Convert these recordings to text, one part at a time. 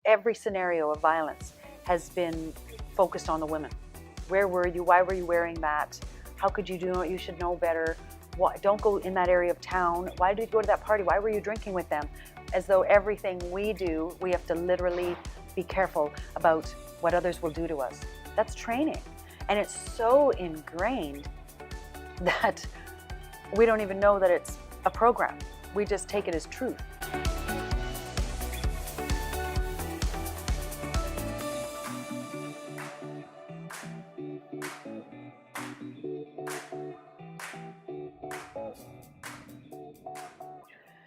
every scenario of violence has been focused on the women. Where were you? Why were you wearing that? How could you do it? You should know better. Why, don't go in that area of town. Why did you go to that party? Why were you drinking with them? As though everything we do, we have to literally be careful about what others will do to us. That's training. And it's so ingrained that we don't even know that it's a program. We just take it as truth.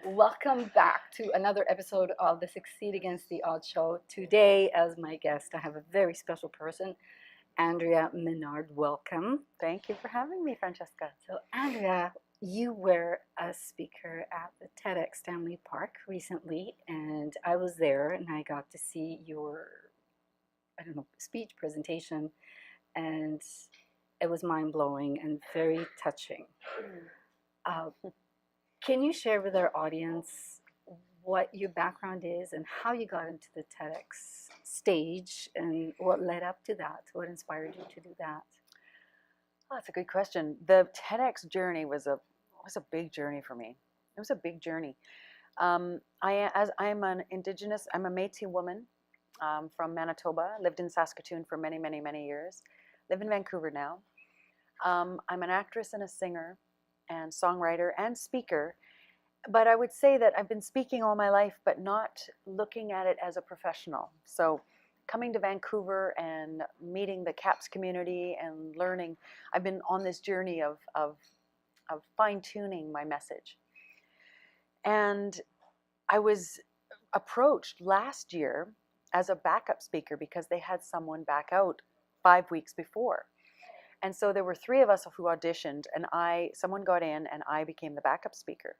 Welcome back to another episode of the Succeed Against the Odds show. Today, as my guest, I have a very special person, Andrea Menard. Welcome. Thank you for having me, Francesca. So, Andrea, you were a speaker at the Tedx Stanley Park recently, and I was there, and I got to see your, speech presentation, and it was mind-blowing and very touching. Can you share with our audience what your background is and how you got into the TEDx stage and what led up to that? What inspired you to do that? Oh, that's a good question. The TEDx journey was a big journey for me. It was a big journey. I'm a Métis woman from Manitoba. Lived in Saskatoon for many, many, many years. Live in Vancouver now. I'm an actress and a singer and songwriter and speaker, but I would say that I've been speaking all my life, but not looking at it as a professional. So coming to Vancouver and meeting the CAPS community and learning, I've been on this journey of fine-tuning my message. And I was approached last year as a backup speaker because they had someone back out 5 weeks before. And so there were 3 of us who auditioned, and someone got in, and I became the backup speaker.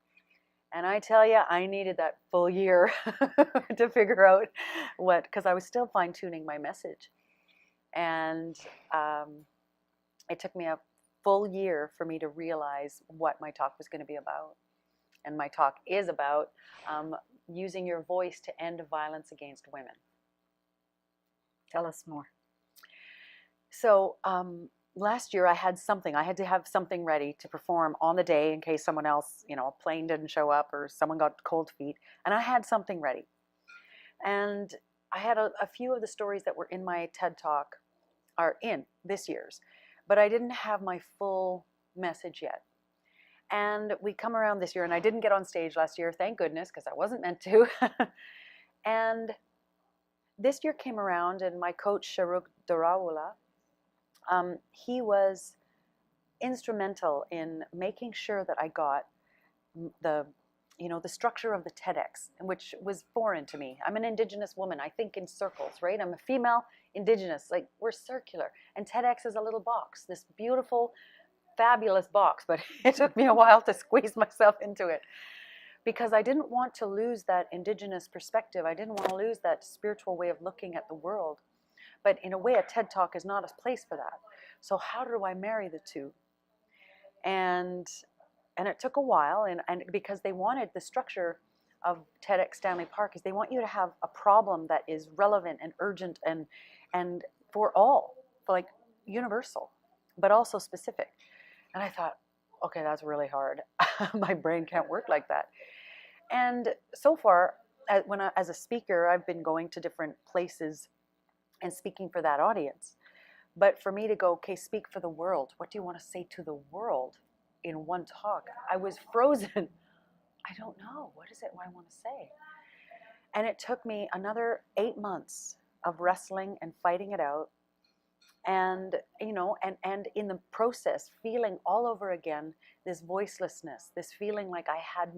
And I tell you, I needed that full year to figure out because I was still fine-tuning my message. And it took me a full year for me to realize what my talk was going to be about. And my talk is about using your voice to end violence against women. Tell us more. So, last year I had to have something ready to perform on the day in case someone else, a plane didn't show up or someone got cold feet, and I had something ready. And I had a few of the stories that were in my TED Talk are in this year's, but I didn't have my full message yet. And we come around this year, and I didn't get on stage last year, thank goodness, because I wasn't meant to. And this year came around, and my coach, Sharuk Dorawala, he was instrumental in making sure that I got the structure of the TEDx, which was foreign to me. I'm an Indigenous woman. I think in circles, right? I'm a female Indigenous. Like, we're circular. And TEDx is a little box, this beautiful, fabulous box. But it took me a while to squeeze myself into it because I didn't want to lose that Indigenous perspective. I didn't want to lose that spiritual way of looking at the world. But in a way, a TED Talk is not a place for that. So how do I marry the two? And it took a while, and because they wanted the structure of Tedx Stanley Park is they want you to have a problem that is relevant and urgent and for all, for like universal, but also specific. And I thought, okay, that's really hard. My brain can't work like that. And so far, as a speaker, I've been going to different places and speaking for that audience. But for me to go, okay, speak for the world. What do you want to say to the world in one talk? I was frozen. I don't know. What is it I want to say? And it took me another 8 months of wrestling and fighting it out. And, and in the process, feeling all over again this voicelessness, this feeling like I had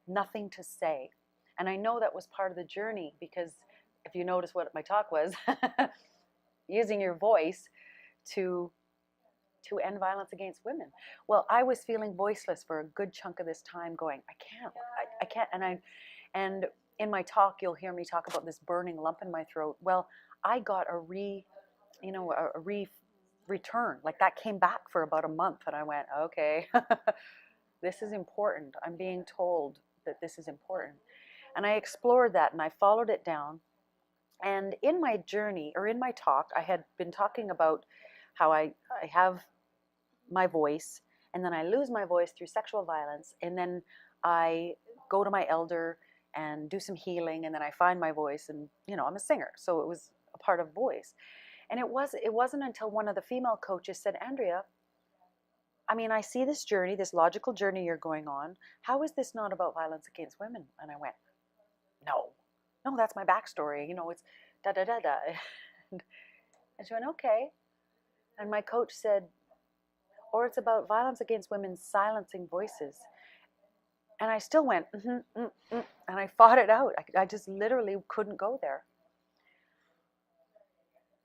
nothing to say. And I know that was part of the journey because if you notice what my talk was, using your voice to end violence against women. Well, I was feeling voiceless for a good chunk of this time going, I can't. And in my talk, you'll hear me talk about this burning lump in my throat. Well, I got a return. Like that came back for about a month and I went, okay, this is important. I'm being told that this is important. And I explored that and I followed it down. And in my journey, or in my talk, I had been talking about how I have my voice, and then I lose my voice through sexual violence, and then I go to my elder and do some healing, and then I find my voice, and I'm a singer, so it was a part of voice. And it wasn't until one of the female coaches said, Andrea, I mean, I see this journey, this logical journey you're going on. How is this not about violence against women? And I went, no, that's my backstory. It's da da da da. And she went, okay. And my coach said, or it's about violence against women silencing voices. And I still went, and I fought it out. I just literally couldn't go there.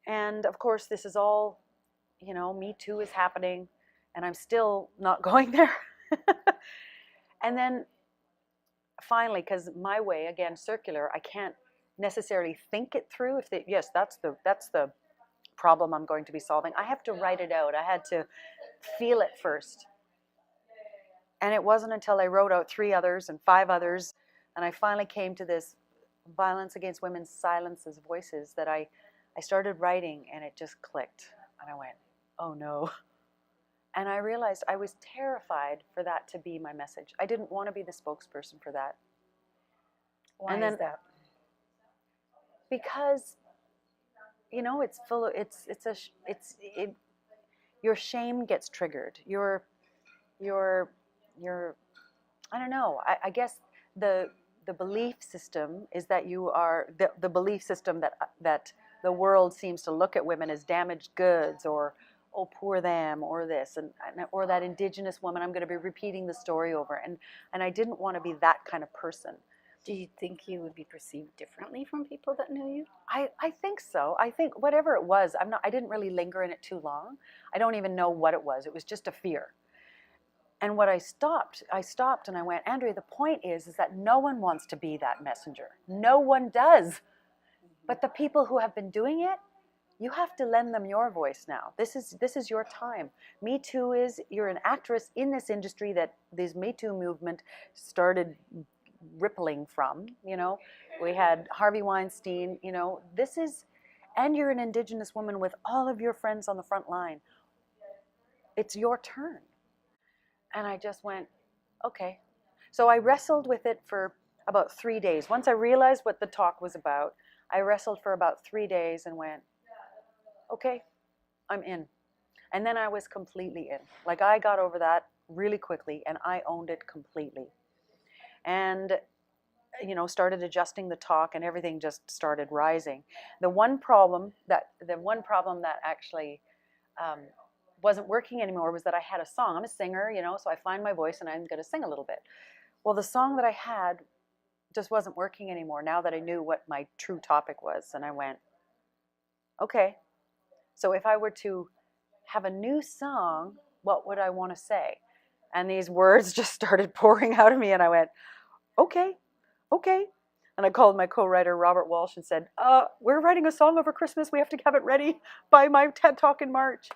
And of course, this is all, Me Too is happening, and I'm still not going there. And then finally, because my way, again, circular, I can't necessarily think it through. Yes, that's the problem I'm going to be solving. I have to write it out. I had to feel it first. And it wasn't until I wrote out 3 others and 5 others, and I finally came to this violence against women silences voices, that I started writing, and it just clicked. And I went, oh no. And I realized I was terrified for that to be my message. I didn't want to be the spokesperson for that. Why is that? Because, it's full of, your shame gets triggered. Your I don't know. I guess the belief system is that you are the belief system that the world seems to look at women as damaged goods, or oh, poor them, or this, or that Indigenous woman. I'm going to be repeating the story over, and I didn't want to be that kind of person. Do you think you would be perceived differently from people that knew you? I think so. I think whatever it was, I didn't really linger in it too long. I don't even know what it was. It was just a fear. And what I stopped and I went, Andrea, the point is that no one wants to be that messenger. No one does. But the people who have been doing it, you have to lend them your voice now. This is your time. Me Too you're an actress in this industry that this Me Too movement started rippling from. We had Harvey Weinstein, and you're an Indigenous woman with all of your friends on the front line. It's your turn. And I just went, okay. So I wrestled with it for about 3 days. Once I realized what the talk was about, I wrestled for about 3 days and went, okay, I'm in. And then I was completely in. Like, I got over that really quickly, and I owned it completely. And, started adjusting the talk, and everything just started rising. The one problem that actually wasn't working anymore was that I had a song. I'm a singer, so I find my voice and I'm going to sing a little bit. Well, the song that I had just wasn't working anymore now that I knew what my true topic was. And I went, okay, so if I were to have a new song, what would I want to say? And these words just started pouring out of me, and I went, okay. And I called my co-writer, Robert Walsh, and said, we're writing a song over Christmas. We have to have it ready by my TED Talk in March.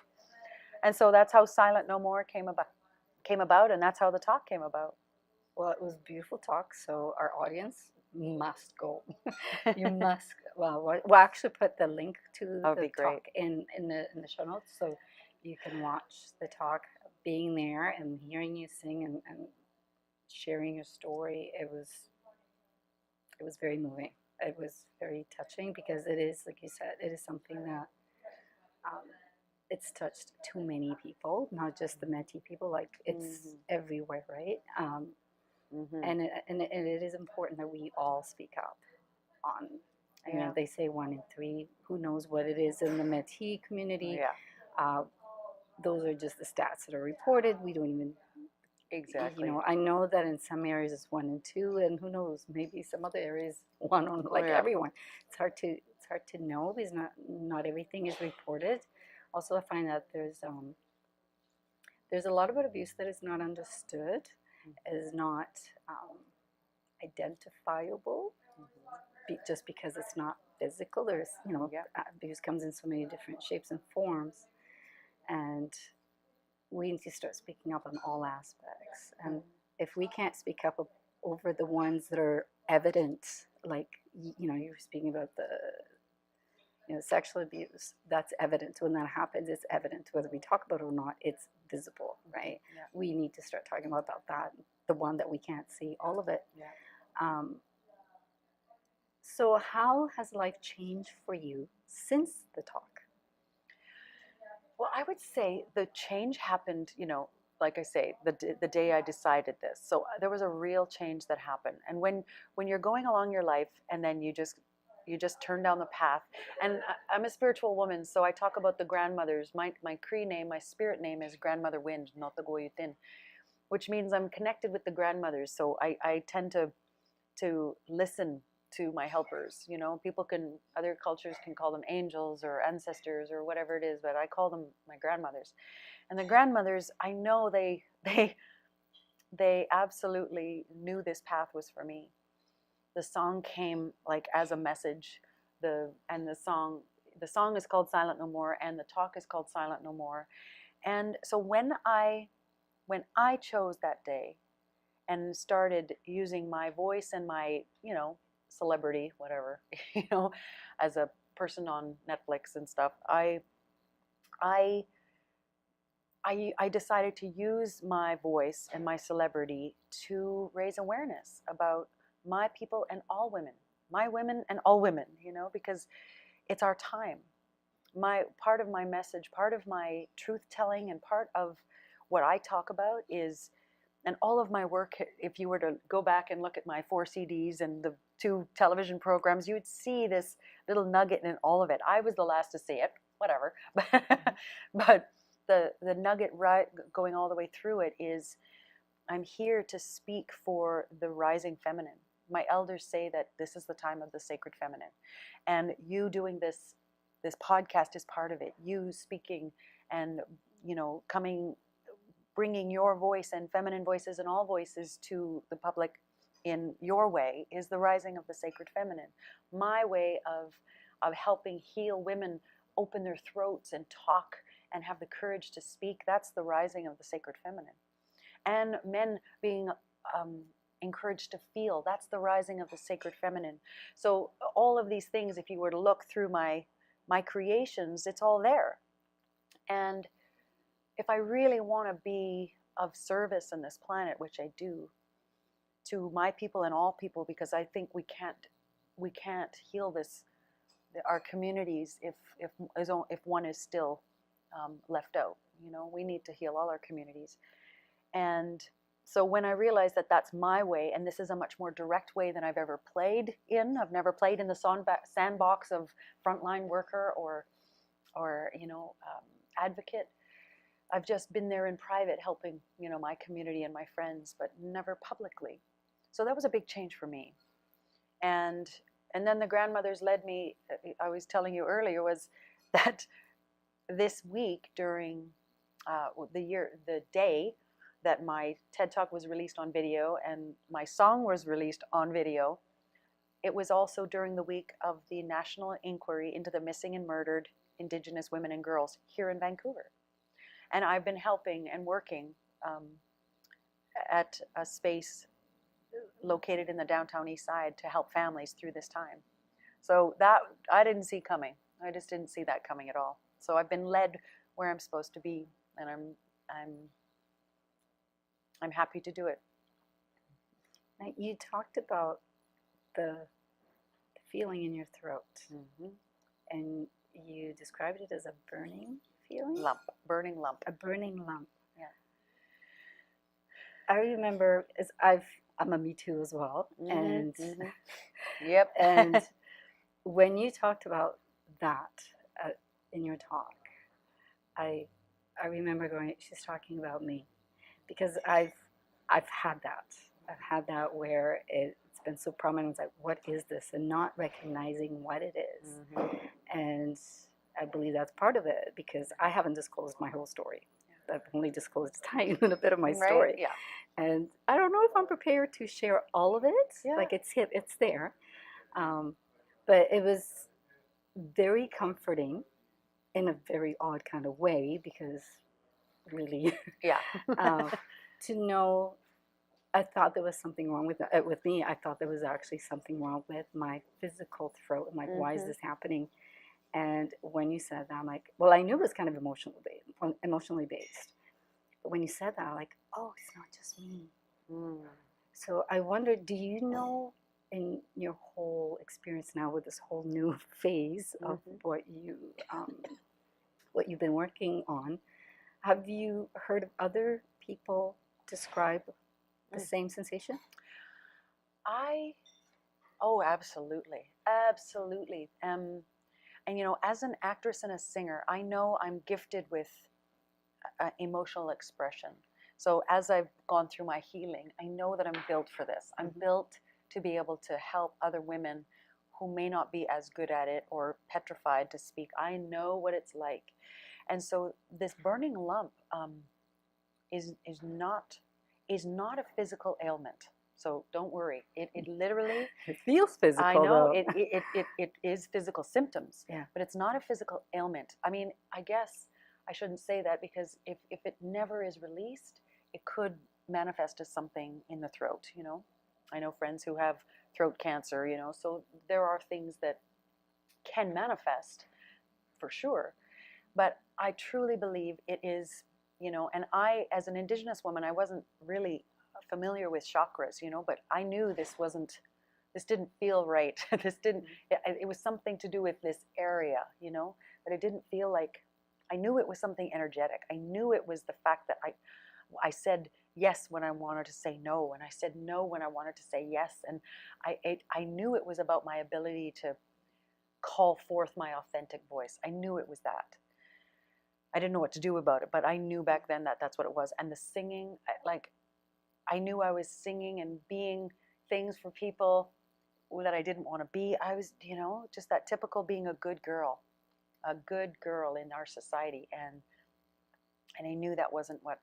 And so that's how Silent No More came about, and that's how the talk came about. Well, it was a beautiful talk, so our audience must go. You must. Well, we'll actually put the link to the talk in the show notes, so you can watch the talk. Being there and hearing you sing and sharing your story, it was very moving. It was very touching, because it is, like you said, it is something that it's touched too many people, not just the Métis people. Like, it's everywhere, right? And it is important that we all speak up on. They say 1 in 3. Who knows what it is in the Métis community? Yeah. Those are just the stats that are reported. We don't even. Exactly. I know that in some areas it's 1 in 2, and who knows? Maybe some other areas 1 on everyone. It's hard to know, because not everything is reported. Also, I find that there's a lot of abuse that is not understood, is not identifiable, just because it's not physical. There's abuse comes in so many different shapes and forms, and we need to start speaking up on all aspects. And if we can't speak up over the ones that are evident, like you were speaking about sexual abuse, that's evident. When that happens, it's evident. Whether we talk about it or not, it's visible, right? Yeah. We need to start talking about that, the one that we can't see, all of it. Yeah. So how has life changed for you since the talk? Well, I would say the change happened, like I say, the day I decided this. So there was a real change that happened. And when you're going along your life and then you just turn down the path. And I'm a spiritual woman, so I talk about the grandmothers. My Cree name, my spirit name is Grandmother Wind, not the Goyutin, which means I'm connected with the grandmothers. So I tend to listen to my helpers. Other cultures can call them angels or ancestors or whatever it is, but I call them my grandmothers. And the grandmothers, I know they absolutely knew this path was for me. The song came like as a message. The song is called Silent No More, and the talk is called Silent No More. And so when I chose that day and started using my voice and my, celebrity, whatever, as a person on Netflix and stuff, I decided to use my voice and my celebrity to raise awareness about my people and all women, my women and all women, because it's our time. Part of my message, part of my truth telling, and part of what I talk about is, and all of my work, if you were to go back and look at my 4 CDs and the 2 television programs, you would see this little nugget in all of it. I was the last to see it, whatever. But the nugget going all the way through it is, I'm here to speak for the rising feminine. My elders say that this is the time of the sacred feminine. And you doing this podcast is part of it. You speaking and, bringing your voice and feminine voices and all voices to the public in your way is the rising of the sacred feminine. My way of helping heal women open their throats and talk and have the courage to speak, that's the rising of the sacred feminine. And men being encouraged to feel, that's the rising of the sacred feminine. So all of these things, if you were to look through my creations, it's all there. And if I really want to be of service on this planet, which I do, to my people and all people, because I think we can't heal our communities if one is still left out. We need to heal all our communities. And so when I realized that that's my way, and this is a much more direct way than I've ever played in. I've never played in the sandbox of frontline worker or advocate. I've just been there in private helping, my community and my friends, but never publicly. So that was a big change for me. And then the grandmothers led me, I was telling you earlier, was that this week during the day that my TED Talk was released on video and my song was released on video, it was also during the week of the National Inquiry into the Missing and Murdered Indigenous Women and Girls here in Vancouver. And I've been helping and working at a space located in the downtown east side to help families through this time. So that I didn't see coming. I just didn't see that coming at all. So I've been led where I'm supposed to be, and I'm happy to do it. Now, you talked about the feeling in your throat, and you described it as a burning feeling? Burning lump. A burning lump. Yeah. I remember, I'm a Me Too as well, and yep. And when you talked about that in your talk, I remember going, she's talking about me, because I've had that. I've had that where it's been so prominent. It's like, what is this? And not recognizing what it is. And I believe that's part of it, because I haven't disclosed my whole story. I've only disclosed a tiny little bit of my story. Yeah. And I don't know if I'm prepared to share all of it. Yeah. Like it's there. But it was very comforting in a very odd kind of way, because really, to know, I thought there was something wrong with me. I thought there was actually something wrong with my physical throat. I'm like, why is this happening? And when you said that, I'm like, well, I knew it was kind of emotionally based. But when you said that, I'm like, oh, it's not just me. Mm. So I wonder, do you know in your whole experience now with this whole new phase of what you've been working on, have you heard of other people describe the same sensation? Oh, absolutely, absolutely. And you know, as an actress and a singer, I know I'm gifted with emotional expression. So as I've gone through my healing, I know that I'm built for this. I'm built to be able to help other women who may not be as good at it or petrified to speak. I know what it's like. And so this burning lump is not a physical ailment. So don't worry. It literally, It feels physical, I know though. it is physical symptoms, Yeah. but it's not a physical ailment. I mean, I guess I shouldn't say that, because if it never is released, it could manifest as something in the throat, you know. I know friends who have throat cancer, you know, so there are things that can manifest for sure. But I truly believe it is, you know, and I, as an Indigenous woman, I wasn't really familiar with chakras, you know, but I knew this didn't feel right. It was something to do with this area, you know, but it didn't feel like, I knew it was something energetic. I knew it was the fact that I said yes when I wanted to say no, and I said no when I wanted to say yes, and I knew it was about my ability to call forth my authentic voice. I knew it was that. I didn't know what to do about it, but I knew back then that that's what it was. And the singing, I knew I was singing and being things for people that I didn't want to be. I was, you know, just that typical being a good girl in our society, and I knew that wasn't what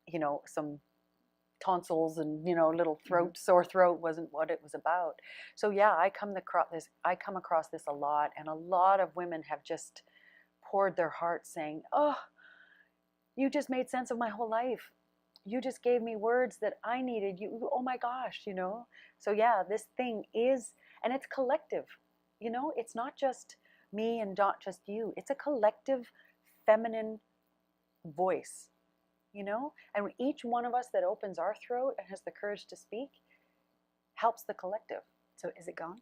you know, some tonsils and, you know, little sore throat wasn't what it was about. So yeah, I come across this a lot, and a lot of women have just poured their heart saying, oh, you just made sense of my whole life. You just gave me words that I needed. You, oh my gosh, you know. So yeah, this thing is, and it's collective, you know. It's not just me and not just you. It's a collective feminine voice, you know. And each one of us that opens our throat and has the courage to speak helps the collective. So is it gone?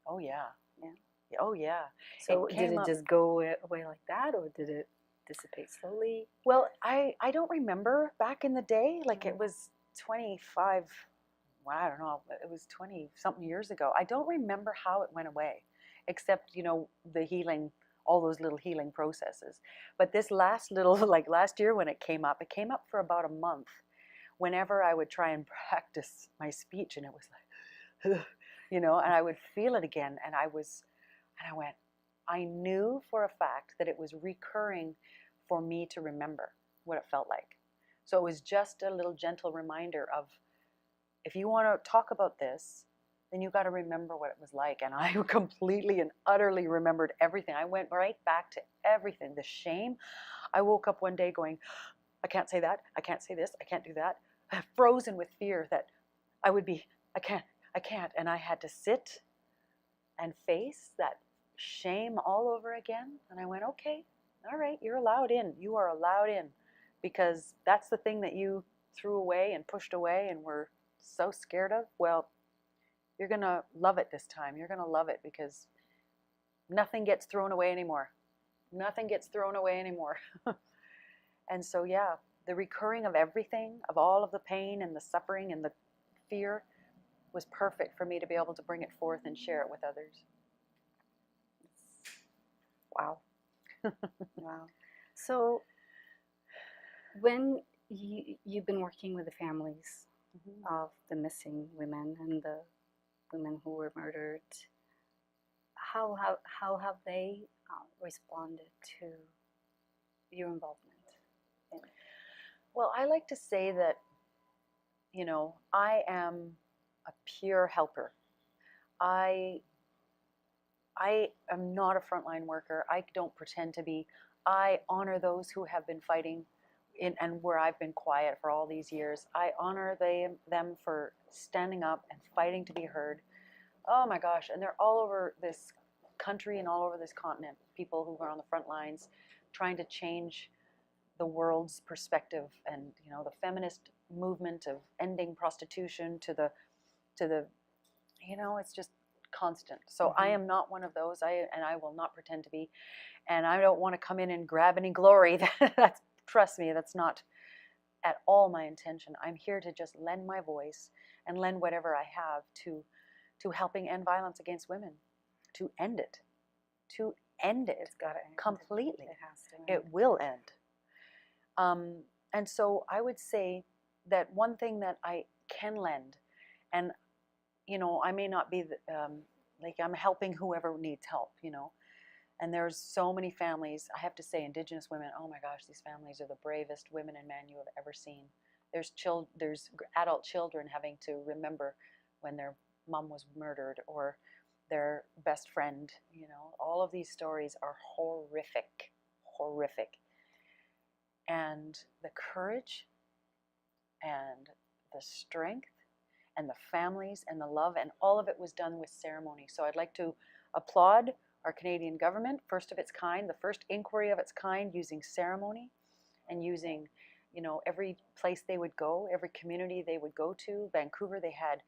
Oh yeah. Yeah. Oh yeah. So did it just go away like that, or did it dissipate slowly? Well, I don't remember back in the day. Like it was 25, well, I don't know, it was 20 something years ago. I don't remember how it went away, except, you know, the healing, all those little healing processes. But this last little, like last year when it came up for about a month. Whenever I would try and practice my speech, and it was like, you know, and I would feel it again, and I went, I knew for a fact that it was recurring for me to remember what it felt like. So it was just a little gentle reminder of, if you want to talk about this, then you got to remember what it was like. And I completely and utterly remembered everything. I went right back to everything. The shame. I woke up one day going, I can't say that. I can't say this. I can't do that. Frozen with fear that I would be, I can't. And I had to sit and face that shame all over again. And I went, okay, all right, you're allowed in. You are allowed in, because that's the thing that you threw away and pushed away and were so scared of. Well, you're going to love it this time. You're going to love it, because nothing gets thrown away anymore. Nothing gets thrown away anymore. And so, yeah, the recurring of everything, of all of the pain and the suffering and the fear, was perfect for me to be able to bring it forth and share it with others. Wow. Wow. So when you've been working with the families of the missing women and the women who were murdered, how have they responded to your involvement? Well, I like to say that, you know, I am a pure helper. I am not a frontline worker. I don't pretend to be. I honor those who have been fighting and where I've been quiet for all these years. I honor them for standing up and fighting to be heard. Oh my gosh, and they're all over this country and all over this continent. People who are on the front lines trying to change the world's perspective, and the feminist movement of ending prostitution to the it's just constant. So I am not one of those. I will not pretend to be, and I don't want to come in and grab any glory. That's, trust me, that's not at all my intention. I'm here to just lend my voice and lend whatever I have to helping end violence against women, to end it, It's got to end completely. It has to end. It will end. And so I would say that one thing that I can lend, and I may not be like I'm helping whoever needs help, and there's so many families. I have to say, Indigenous women. Oh my gosh, these families are the bravest women and men you have ever seen. There's adult children having to remember when their mom was murdered or their best friend. All of these stories are horrific, horrific. And the courage and the strength and the families and the love, and all of it was done with ceremony. So I'd like to applaud our Canadian government, first of its kind, the first inquiry of its kind, using ceremony and using, every place they would go, every community they would go to. Vancouver, they had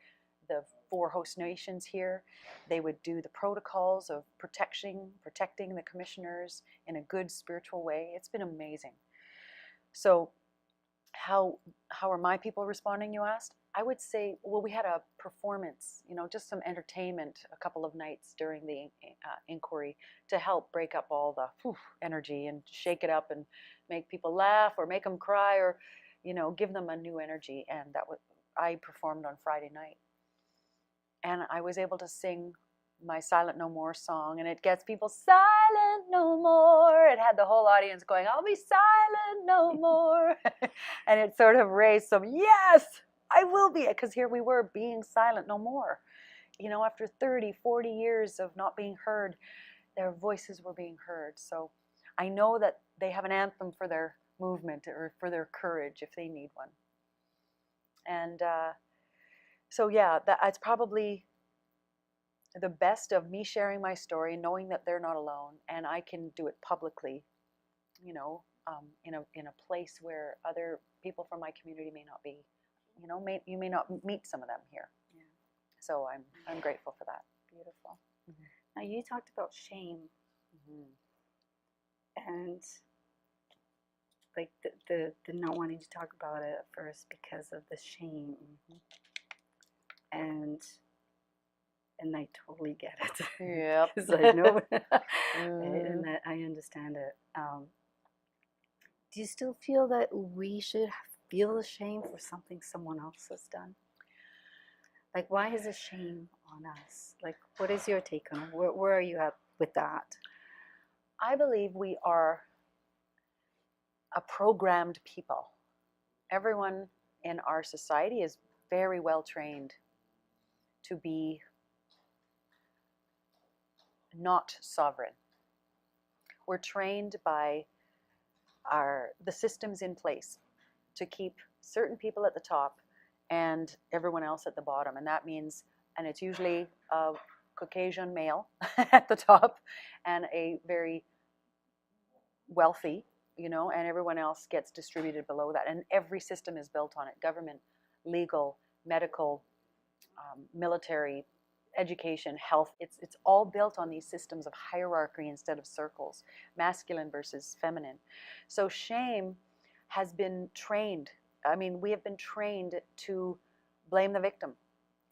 the 4 host nations here. They would do the protocols of protecting the commissioners in a good spiritual way. It's been amazing. So how are my people responding, you asked? I would say, well, we had a performance, just some entertainment a couple of nights during the inquiry to help break up all the energy and shake it up and make people laugh or make them cry or, give them a new energy. And I performed on Friday night. And I was able to sing my Silent No More song, and it gets people silent no more. It had the whole audience going, I'll be silent no more. And it sort of raised some, yes, I will be, because here we were being silent no more. After 30, 40 years of not being heard, their voices were being heard. So I know that they have an anthem for their movement or for their courage if they need one. And so yeah, it's probably the best of me sharing my story, knowing that they're not alone, and I can do it publicly, in a place where other people from my community may not be. You may not meet some of them here. Yeah. So I'm grateful for that. Beautiful. Mm-hmm. Now you talked about shame, and like the not wanting to talk about it at first because of the shame, and I totally get it. Yep. Because I know, and that I understand it. Do you still feel that we should feel the shame for something someone else has done? Like, why is the shame on us? Like, what is your take on it? Where are you at with that? I believe we are a programmed people. Everyone in our society is very well trained to be not sovereign. We're trained by the systems in place to keep certain people at the top and everyone else at the bottom. And that means, and it's usually a Caucasian male at the top and a very wealthy, and everyone else gets distributed below that. And every system is built on it: government, legal, medical, military, education, health. It's all built on these systems of hierarchy instead of circles, masculine versus feminine. So shame has been trained. I mean, we have been trained to blame the victim.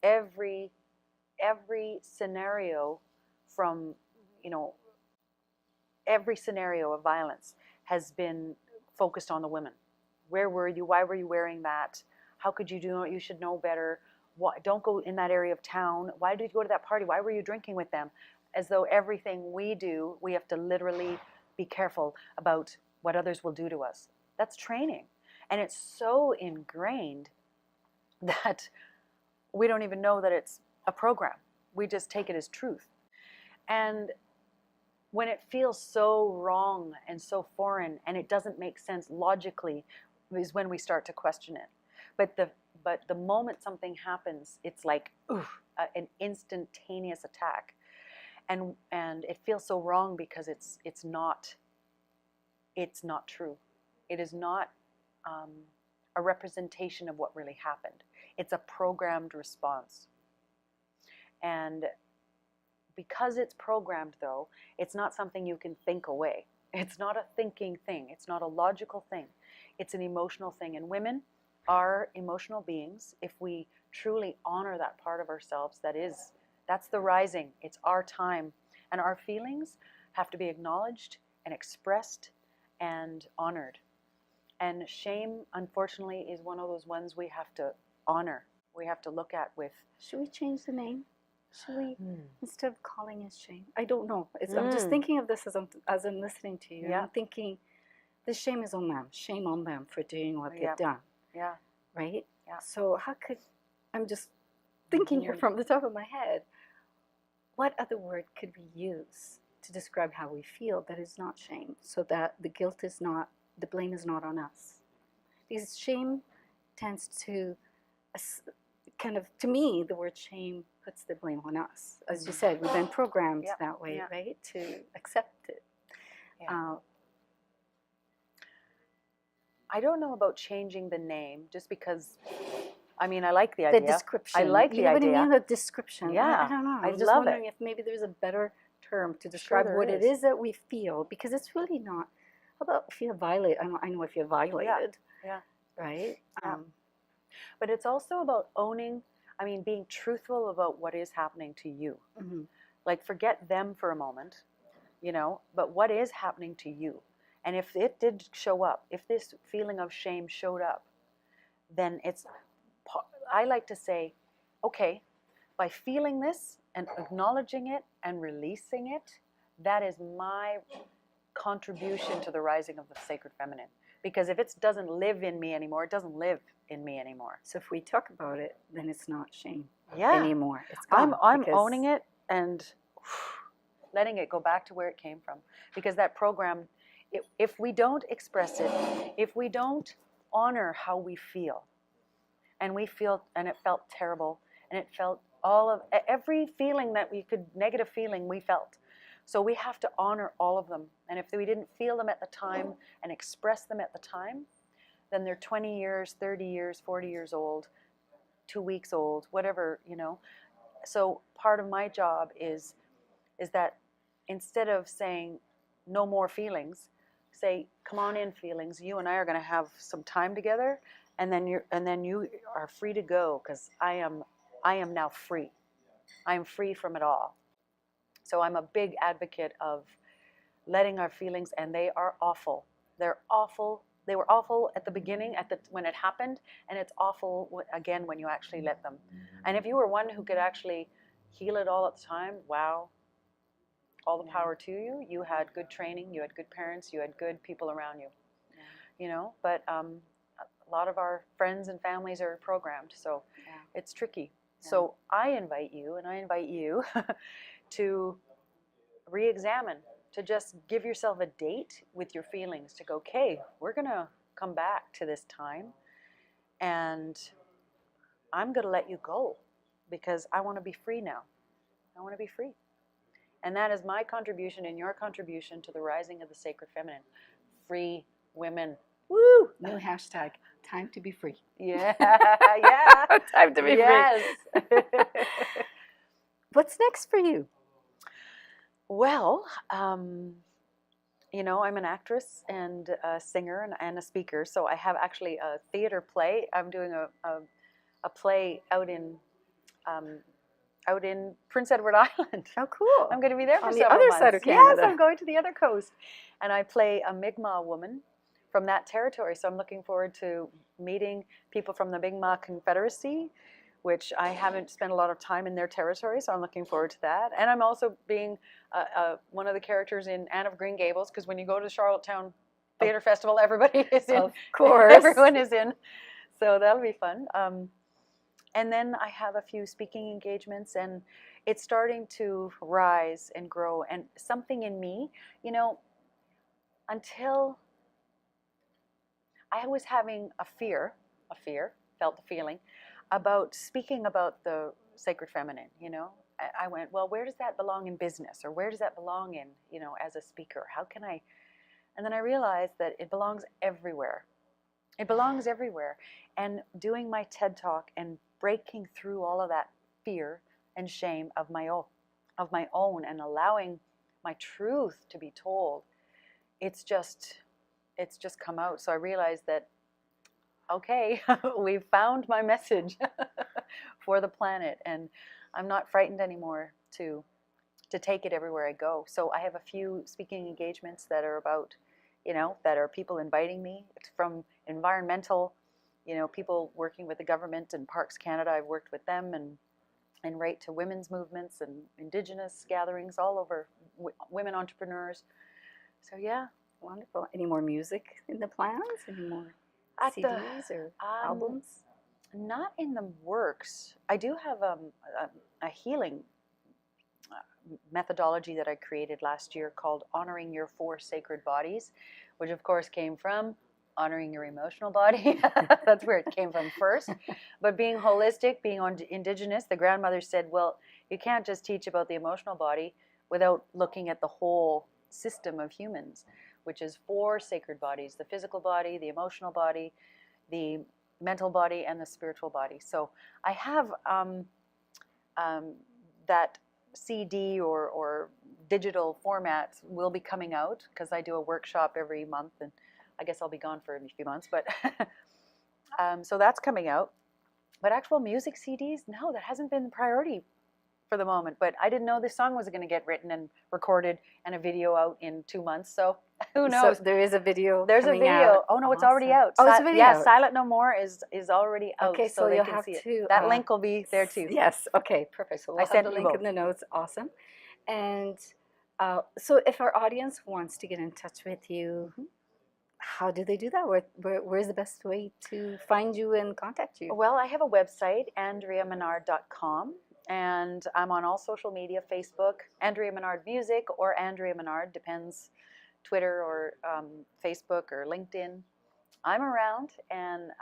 Every scenario from, every scenario of violence has been focused on the women. Where were you? Why were you wearing that? How could you do it? You should know better. Why, don't go in that area of town. Why did you go to that party? Why were you drinking with them? As though everything we do, we have to literally be careful about what others will do to us. That's training. And it's so ingrained that we don't even know that it's a program. We just take it as truth. And when it feels so wrong and so foreign and it doesn't make sense logically is when we start to question it. But the moment something happens, it's like, oof, an instantaneous attack, and it feels so wrong because it's not true. It is not a representation of what really happened. It's a programmed response. And because it's programmed, though, it's not something you can think away. It's not a thinking thing. It's not a logical thing. It's an emotional thing. And women are emotional beings. If we truly honor that part of ourselves, that's the rising. It's our time. And our feelings have to be acknowledged and expressed and honored. And shame, unfortunately, is one of those ones we have to honor. We have to look at with... Should we change the name? Should we, instead of calling it shame? I don't know. I'm just thinking of this as I'm listening to you. Yeah. I'm thinking, the shame is on them. Shame on them for doing what Yeah. they've done. Yeah. Right? Yeah. So I'm just thinking here from the top of my head, what other word could we use to describe how we feel that is not shame, so that the blame is not on us? Because shame tends to kind of, to me, the word shame puts the blame on us. As you said, we've been programmed that way, right? To accept it. Yeah. I don't know about changing the name, just because, I mean, I like the idea. The description. I like the idea. You know what I mean? The description. Yeah. I don't know. I I'm just love wondering it. if maybe there's a better term to describe there what is. it is that we feel, because it's really not. How about feel violated? I know I feel violated. Yeah. Right? Yeah. But it's also about owning, being truthful about what is happening to you. Mm-hmm. Like, forget them for a moment, but what is happening to you? And if it did show up, if this feeling of shame showed up, then I like to say, okay, by feeling this and acknowledging it and releasing it, that is my contribution to the rising of the sacred feminine. Because if it doesn't live in me anymore, it doesn't live in me anymore. So if we talk about it, then it's not shame anymore. It's gone. I'm owning it and letting it go back to where it came from. Because that program, if we don't express it, if we don't honor how we feel, and it felt terrible, and it felt every feeling that negative feeling we felt. So we have to honor all of them. And if we didn't feel them at the time and express them at the time, then they're 20 years, 30 years, 40 years old, 2 weeks old, whatever, So part of my job is that instead of saying no more feelings, say, come on in, feelings. You and I are going to have some time together, and then you are free to go, because I am now free. I am free from it all. So I'm a big advocate of letting our feelings, and they are awful. They're awful. They were awful at the beginning, when it happened, and it's awful again when you actually let them. And if you were one who could actually heal it all at the time, wow, all the power to you. You had good training, you had good parents, you had good people around you. But a lot of our friends and families are programmed, so it's tricky. Yeah. So I invite you to re-examine, to just give yourself a date with your feelings, to go, okay, we're going to come back to this time, and I'm going to let you go, because I want to be free now. I want to be free. And that is my contribution and your contribution to the rising of the sacred feminine. Free women. Woo! New hashtag, time to be free. Yeah, yeah. Time to be free. What's next for you? Well, I'm an actress and a singer and a speaker. So I have actually a theater play. I'm doing a play out in Prince Edward Island. Oh, cool. I'm going to be there for on several the other months. side of Canada. Yes, I'm going to the other coast. And I play a Mi'kmaq woman from that territory. So I'm looking forward to meeting people from the Mi'kmaq Confederacy, which I haven't spent a lot of time in their territory, so I'm looking forward to that. And I'm also being one of the characters in Anne of Green Gables, because when you go to the Charlottetown Theatre Festival, everybody is in. Of course. Everyone is in. So that'll be fun. And then I have a few speaking engagements, and it's starting to rise and grow. And something in me, until I was having a fear, felt the feeling, about speaking about the sacred feminine, you know. I went, well, where does that belong in business, or where does that belong in, you know, as a speaker? How can I? And then I realized that it belongs everywhere. It belongs everywhere. And doing my TED Talk and breaking through all of that fear and shame of my own, and allowing my truth to be told, it's just come out. So I realized that, okay, we've found my message for the planet, and I'm not frightened anymore to take it everywhere I go. So I have a few speaking engagements that are about, you know, that are people inviting me. It's from environmental, you know, people working with the government and Parks Canada. I've worked with them, and right to women's movements and Indigenous gatherings all over, women entrepreneurs. So yeah. Wonderful. Any more music in the plans? Any more At the, CDs or albums? Not in the works. I do have a healing methodology that I created last year called Honoring Your Four Sacred Bodies, which of course came from honoring your emotional body. That's where it came from first. But being holistic, being Indigenous, the grandmother said, well, you can't just teach about the emotional body without looking at the whole system of humans, which is four sacred bodies: the physical body, the emotional body, the mental body, and the spiritual body. So I have that CD or digital formats will be coming out, because I do a workshop every month, and I guess I'll be gone for a few months, but so that's coming out. But actual music CDs, no, that hasn't been the priority for the moment. But I didn't know this song was going to get written and recorded and a video out in 2 months, so who knows? So there is a video. There's a video. Out. Oh no, it's already out. Oh, it's a video. Yeah, Silent No More is already out. Okay, so they you'll can have see it. to. That link will be there too. Yes. Okay. Perfect. So we'll have the link in the notes. Awesome. And so, if our audience wants to get in touch with you, how do they do that? Where's the best way to find you and contact you? Well, I have a website, AndreaMenard.com. And I'm on all social media: Facebook, Andrea Menard Music, or Andrea Menard, depends, Twitter or Facebook or LinkedIn. I'm around, and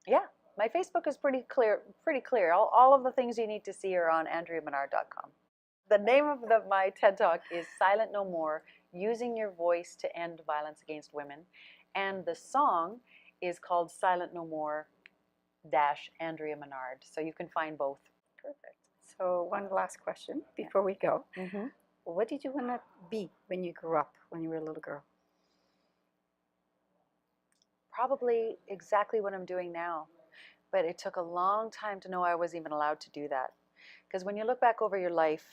yeah, my Facebook is pretty clear. All of the things you need to see are on AndreaMenard.com. The name of my TED Talk is Silent No More: Using Your Voice to End Violence Against Women. And the song is called Silent No More Andrea Menard. So you can find both. Perfect. So one last question before we go. What did you want to be when you grew up, when you were a little girl? Probably exactly what I'm doing now. But it took a long time to know I was even allowed to do that. Because when you look back over your life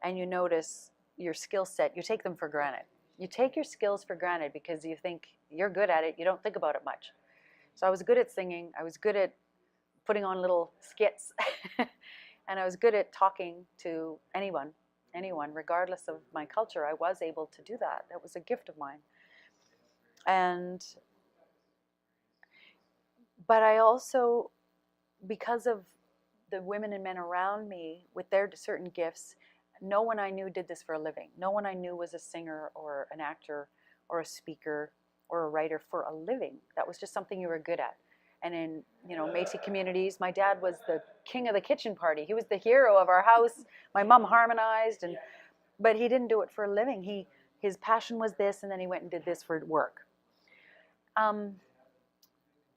and you notice your skill set, you take them for granted. You take your skills for granted because you think you're good at it. You don't think about it much. So I was good at singing. I was good at putting on little skits. And I was good at talking to anyone, regardless of my culture. I was able to do that. That was a gift of mine. But I also, because of the women and men around me with their certain gifts, no one I knew did this for a living. No one I knew was a singer or an actor or a speaker or a writer for a living. That was just something you were good at. And in, you know, Métis communities, my dad was the king of the kitchen party. He was the hero of our house. My mom harmonized, but he didn't do it for a living. His passion was this, and then he went and did this for work. And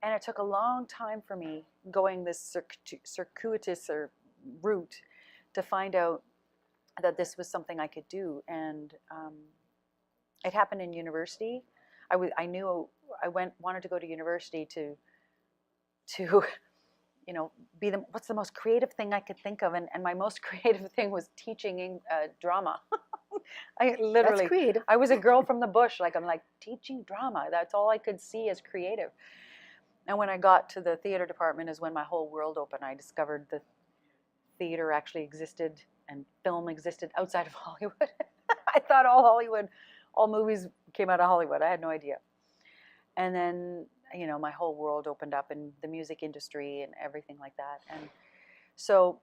it took a long time for me going this circuitous route to find out that this was something I could do. And it happened in university. I knew I wanted to go to university to you know, be what's the most creative thing I could think of, and my most creative thing was teaching drama. I literally, that's creative. I was a girl from the bush. I'm like, teaching drama. That's all I could see as creative. And when I got to the theater department is when my whole world opened. I discovered the theater actually existed and film existed outside of Hollywood. I thought all movies came out of Hollywood. I had no idea. And then, you know, my whole world opened up in the music industry and everything like that. And so,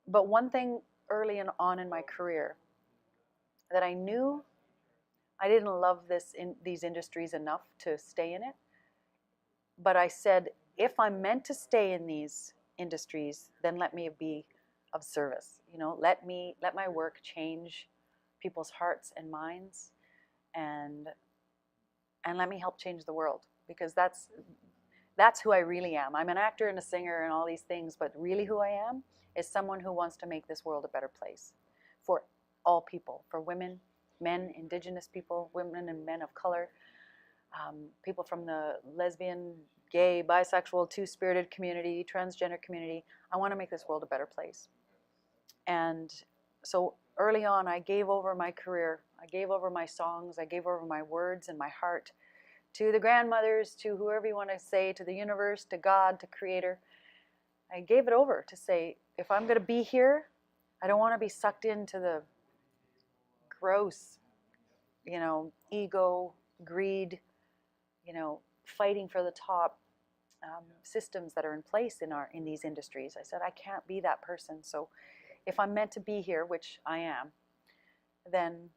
but one thing early on in my career that I knew I didn't love these industries enough to stay in it. But I said, if I'm meant to stay in these, industries, then let me be of service. You know, let my work change people's hearts and minds, and let me help change the world, because that's who I really am. I'm an actor and a singer and all these things, but really who I am is someone who wants to make this world a better place for all people, for women, men, Indigenous people, women and men of color, people from the lesbian, gay, bisexual, two-spirited community, transgender community. I want to make this world a better place. And so early on, I gave over my career. I gave over my songs. I gave over my words and my heart to the grandmothers, to whoever you want to say, to the universe, to God, to Creator. I gave it over to say, if I'm going to be here, I don't want to be sucked into the gross, ego, greed, fighting for the top systems that are in place in these industries. I said, I can't be that person. So if I'm meant to be here, which I am, then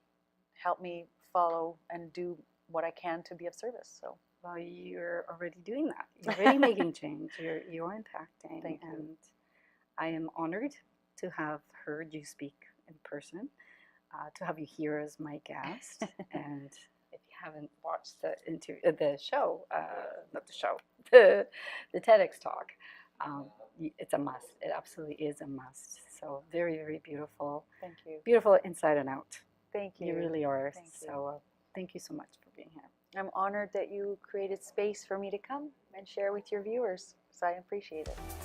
help me follow and do what I can to be of service. So, well, you're already doing that. You're already making change. You're impacting. Thank you. And I am honored to have heard you speak in person, to have you here as my guest. And if you haven't watched the show, not the show, the TEDx Talk, it's a must. It absolutely is a must. So very, very beautiful. Thank you. Beautiful inside and out. Thank you. You really are. Thank you. So thank you so much for being here. I'm honored that you created space for me to come and share with your viewers. So I appreciate it.